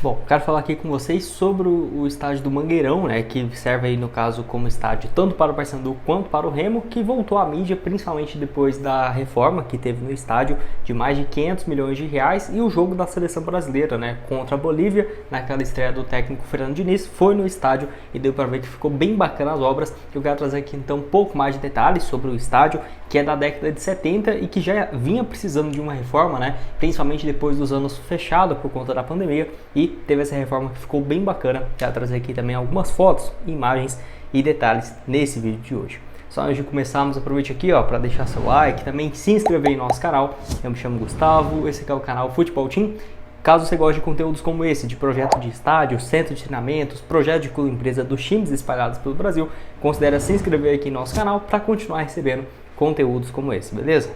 Bom, quero falar aqui com vocês sobre o estádio do Mangueirão, né, que serve aí no caso como estádio tanto para o Paysandu quanto para o Remo, que voltou à mídia principalmente depois da reforma que teve no estádio de mais de 500 milhões de reais e o jogo da seleção brasileira, né, contra a Bolívia, naquela estreia do técnico Fernando Diniz, foi no estádio e deu para ver que ficou bem bacana as obras. Eu quero trazer aqui então um pouco mais de detalhes sobre o estádio, que é da década de 70 e que já vinha precisando de uma reforma, né, principalmente depois dos anos fechados por conta da pandemia, e teve essa reforma que ficou bem bacana. Quero trazer aqui também algumas fotos, imagens e detalhes nesse vídeo de hoje. Só antes de começarmos, aproveite aqui para deixar seu like, também se inscrever em nosso canal. Eu me chamo Gustavo, esse aqui é o canal Futebol Team. Caso você goste de conteúdos como esse, de projeto de estádio, centro de treinamentos, projeto de clube empresa dos times espalhados pelo Brasil, considere se inscrever aqui em nosso canal para continuar recebendo conteúdos como esse, beleza?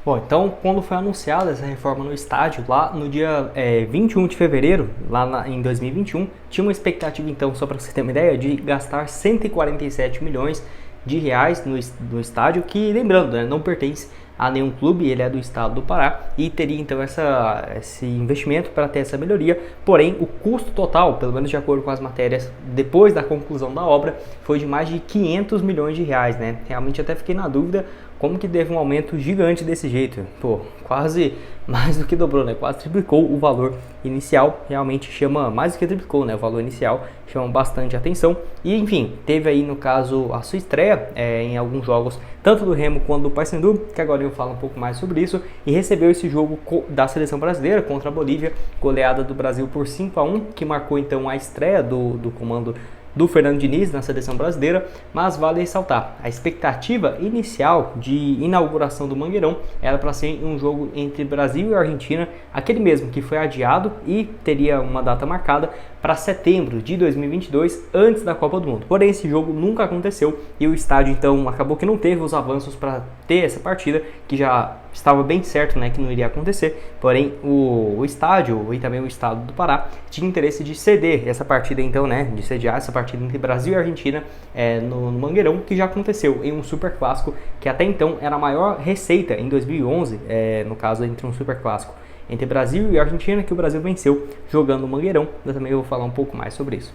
Bom, então quando foi anunciada essa reforma no estádio, lá no dia 21 de fevereiro, em 2021, tinha uma expectativa então, só para você ter uma ideia, de gastar 147 milhões de reais no estádio, que lembrando, né, não pertence a nenhum clube, ele é do estado do Pará e teria então esse investimento para ter essa melhoria, porém o custo total, pelo menos de acordo com as matérias, depois da conclusão da obra, foi de mais de 500 milhões de reais, né? Realmente até fiquei na dúvida como que teve um aumento gigante desse jeito. Pô, quase mais do que dobrou, né? Quase triplicou o valor inicial. Realmente chama, mais do que triplicou, né? O valor inicial chama bastante atenção. E enfim, teve aí no caso a sua estreia em alguns jogos, tanto do Remo quanto do Paysandu, que agora eu falo um pouco mais sobre isso, e recebeu esse jogo da seleção brasileira contra a Bolívia, goleada do Brasil por 5-1, que marcou então a estreia do comando do Fernando Diniz na seleção brasileira. Mas vale ressaltar, a expectativa inicial de inauguração do Mangueirão era para ser um jogo entre Brasil e Argentina, aquele mesmo que foi adiado e teria uma data marcada para setembro de 2022, antes da Copa do Mundo. Porém, esse jogo nunca aconteceu e o estádio então acabou que não teve os avanços para ter essa partida, que já estava bem certo, né, que não iria acontecer. Porém, o estádio e também o estado do Pará tinha interesse de ceder essa partida então, né, de sediar essa partida entre Brasil e Argentina no Mangueirão, que já aconteceu em um super clássico, que até então era a maior receita em 2011, no caso entre um super clássico entre Brasil e Argentina, que o Brasil venceu jogando no Mangueirão. Eu também vou falar um pouco mais sobre isso.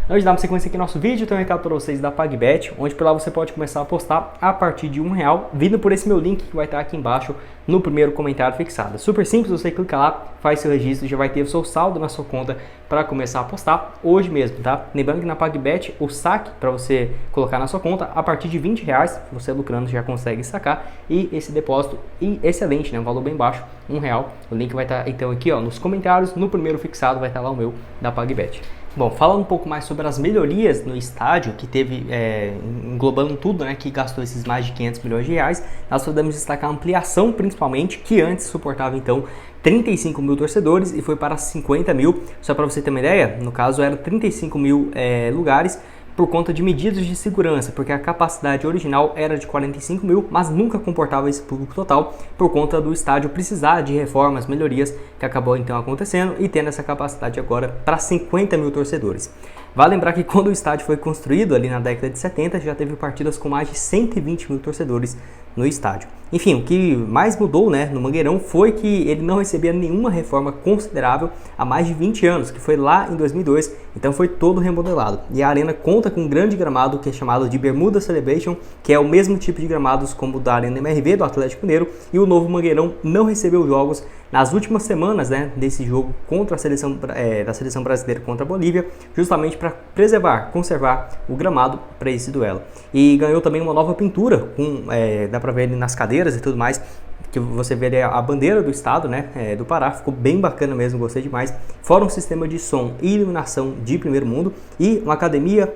Antes de dar uma sequência aqui no nosso vídeo, tem um recado para vocês da PagBet, onde por lá você pode começar a apostar a partir de R$1, vindo por esse meu link que vai estar aqui embaixo no primeiro comentário fixado. Super simples, você clica lá, faz seu registro, já vai ter o seu saldo na sua conta para começar a apostar hoje mesmo, tá? Lembrando que na PagBet o saque para você colocar na sua conta a partir de R$20, você lucrando já consegue sacar, e esse depósito excelente, né? Um valor bem baixo, R$1. O link vai estar então aqui nos comentários, no primeiro fixado vai estar lá o meu da PagBet. Bom, falando um pouco mais sobre as melhorias no estádio, que teve, englobando tudo, né, que gastou esses mais de 500 milhões de reais, nós podemos destacar a ampliação principalmente, que antes suportava então 35 mil torcedores e foi para 50 mil, só para você ter uma ideia, no caso eram 35 mil lugares, por conta de medidas de segurança, porque a capacidade original era de 45 mil, mas nunca comportava esse público total, por conta do estádio precisar de reformas, melhorias, que acabou então acontecendo e tendo essa capacidade agora para 50 mil torcedores. Vale lembrar que quando o estádio foi construído ali na década de 70, já teve partidas com mais de 120 mil torcedores no estádio. Enfim, o que mais mudou, né, no Mangueirão foi que ele não recebia nenhuma reforma considerável há mais de 20 anos, que foi lá em 2002, então foi todo remodelado. E a arena conta com um grande gramado que é chamado de Bermuda Celebration, que é o mesmo tipo de gramados como o da Arena MRV, do Atlético Mineiro, e o novo Mangueirão não recebeu jogos nas últimas semanas, né, desse jogo contra a seleção da seleção brasileira contra a Bolívia, justamente para preservar, conservar o gramado para esse duelo. E ganhou também uma nova pintura, dá para ver ali nas cadeiras e tudo mais, que você vê ali a bandeira do estado, né, do Pará, ficou bem bacana mesmo, gostei demais. Fora um sistema de som e iluminação de primeiro mundo e uma academia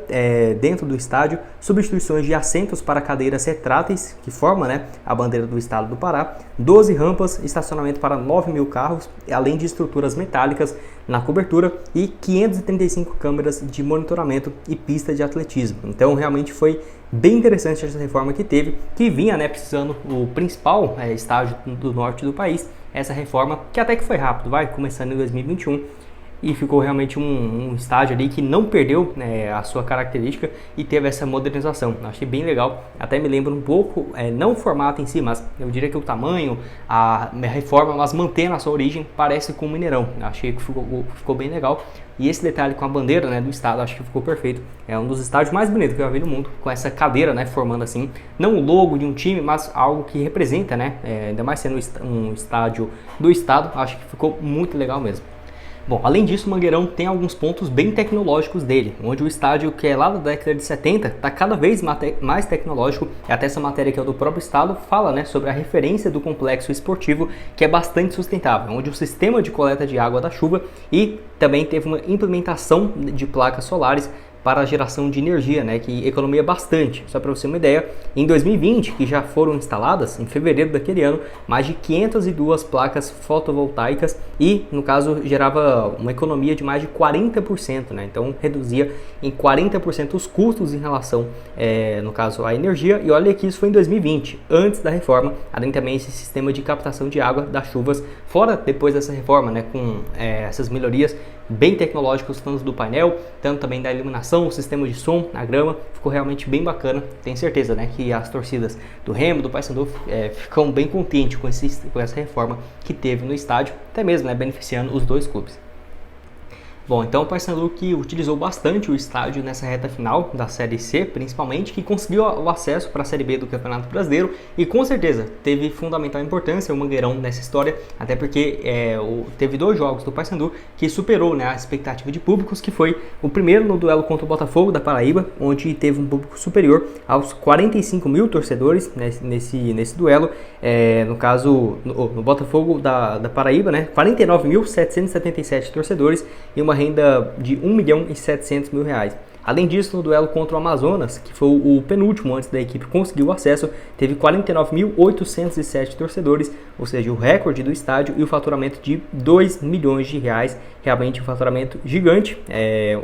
dentro do estádio, substituições de assentos para cadeiras retráteis, que formam, né, a bandeira do estado do Pará, 12 rampas, estacionamento para 9 mil carros, além de estruturas metálicas na cobertura e 535 câmeras de monitoramento e pista de atletismo. Então realmente foi bem interessante essa reforma que teve, que vinha, né, precisando o principal estádio do norte do país, essa reforma que até que foi rápido, começando em 2021, e ficou realmente um estádio ali que não perdeu, né, a sua característica e teve essa modernização. Eu achei bem legal, até me lembra um pouco, não o formato em si, mas eu diria que o tamanho, a reforma, mas mantendo a sua origem, parece com o Mineirão. Eu achei que ficou bem legal. E esse detalhe com a bandeira, né, do estado, acho que ficou perfeito. É um dos estádios mais bonitos que eu já vi no mundo, com essa cadeira, né, formando assim, não o logo de um time, mas algo que representa, né, ainda mais sendo um estádio do estado, acho que ficou muito legal mesmo. Bom, além disso, o Mangueirão tem alguns pontos bem tecnológicos dele, onde o estádio, que é lá da década de 70, está cada vez mais tecnológico, e até essa matéria que é do próprio estado fala, né, sobre a referência do complexo esportivo, que é bastante sustentável, onde o sistema de coleta de água da chuva e também teve uma implementação de placas solares para a geração de energia, né, que economia bastante. Só para você ter uma ideia, em 2020, que já foram instaladas, em fevereiro daquele ano, mais de 502 placas fotovoltaicas e, no caso, gerava uma economia de mais de 40%, né, então reduzia em 40% os custos em relação, no caso, à energia. E olha que isso foi em 2020, antes da reforma, além também esse sistema de captação de água das chuvas, fora depois dessa reforma, né, com essas melhorias bem tecnológicos, tanto do painel, tanto também da iluminação, o sistema de som, a grama, ficou realmente bem bacana. Tenho certeza, né, que as torcidas do Remo, do Paysandu, ficam bem contentes com essa reforma que teve no estádio, até mesmo, né, beneficiando os dois clubes. Bom, então o Paysandu que utilizou bastante o estádio nessa reta final da Série C, principalmente, que conseguiu o acesso para a Série B do Campeonato Brasileiro e com certeza teve fundamental importância o Mangueirão nessa história, até porque teve 2 jogos do Paysandu que superou, né, a expectativa de públicos, que foi o primeiro no duelo contra o Botafogo da Paraíba, onde teve um público superior aos 45 mil torcedores, né, nesse duelo, no caso no Botafogo da Paraíba, né, 49.777 torcedores e uma renda de R$ 1.700.000. Além disso, no duelo contra o Amazonas, que foi o penúltimo antes da equipe conseguir o acesso, teve 49.807 torcedores, ou seja, o recorde do estádio, e o faturamento de R$ 2 milhões, realmente um faturamento gigante,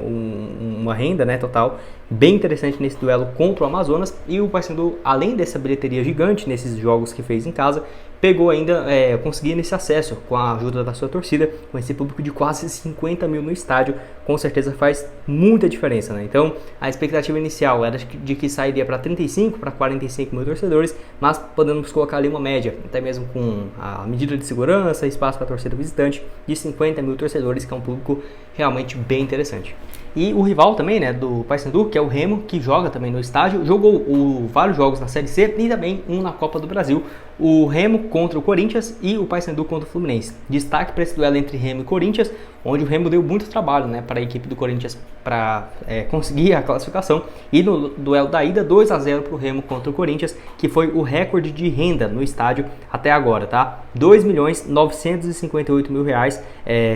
uma renda, né, total bem interessante nesse duelo contra o Amazonas. E o Paysandu, além dessa bilheteria gigante nesses jogos que fez em casa, pegou ainda, conseguindo esse acesso com a ajuda da sua torcida, com esse público de quase 50 mil no estádio, com certeza faz muita diferença, né? Então, a expectativa inicial era de que sairia para 35, para 45 mil torcedores, mas podemos colocar ali uma média, até mesmo com a medida de segurança, espaço para a torcida visitante, de 50 mil torcedores, que é um público realmente bem interessante. E o rival também, né, do Paysandu, que é o Remo, que joga também no estádio, jogou vários jogos na Série C e também um na Copa do Brasil. O Remo contra o Corinthians e o Paysandu contra o Fluminense. Destaque para esse duelo entre Remo e Corinthians, onde o Remo deu muito trabalho, né, para a equipe do Corinthians para conseguir a classificação. E no duelo da ida, 2-0 para o Remo contra o Corinthians, que foi o recorde de renda no estádio até agora, tá? R$ 2.958.000,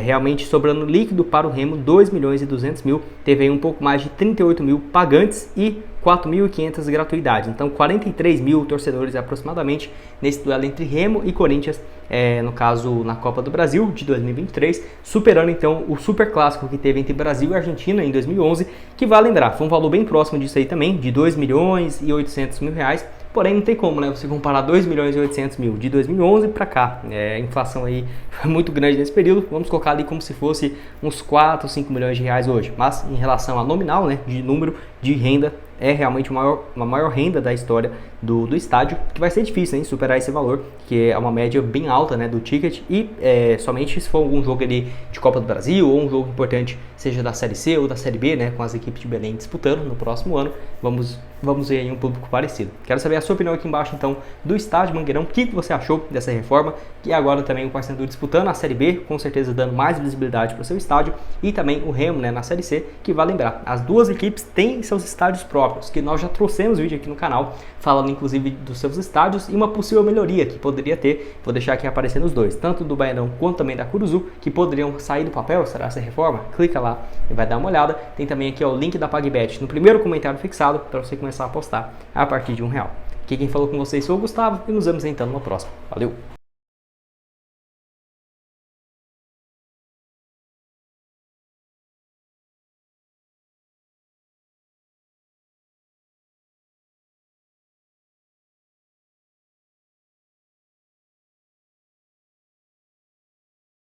realmente sobrando líquido para o Remo, R$ 2.200.000. Teve aí um pouco mais de 38 mil pagantes e 4.500 gratuidades. Então 43 mil torcedores aproximadamente nesse duelo entre Remo e Corinthians, no caso na Copa do Brasil de 2023, superando então o super clássico que teve entre Brasil e Argentina em 2011, que vale lembrar, foi um valor bem próximo disso aí também, de R$ 2.800.000. Porém, não tem como, né, você comparar 2.800.000 de 2011 para cá. A inflação aí foi muito grande nesse período. Vamos colocar ali como se fosse uns 4, 5 milhões de reais hoje. Mas em relação a nominal, né, de número de renda, é realmente uma maior renda da história do estádio, que vai ser difícil, hein, superar esse valor, que é uma média bem alta, né, do ticket, e somente se for algum jogo ali de Copa do Brasil, ou um jogo importante, seja da Série C ou da Série B, né, com as equipes de Belém disputando no próximo ano, vamos ver aí um público parecido. Quero saber a sua opinião aqui embaixo, então, do estádio Mangueirão, o que você achou dessa reforma, e agora também o Paysandu disputando a Série B, com certeza dando mais visibilidade para o seu estádio, e também o Remo, né, na Série C, que vai lembrar, as duas equipes têm seus estádios próprios, que nós já trouxemos vídeo aqui no canal, falando inclusive dos seus estádios e uma possível melhoria que poderia ter. Vou deixar aqui aparecendo os dois, tanto do Baianão quanto também da Curuzu, que poderiam sair do papel. Será essa reforma? Clica lá e vai dar uma olhada. Tem também aqui o link da PagBet no primeiro comentário fixado para você começar a apostar a partir de R$1. Aqui quem falou com vocês foi o Gustavo e nos vemos então no próximo. Valeu!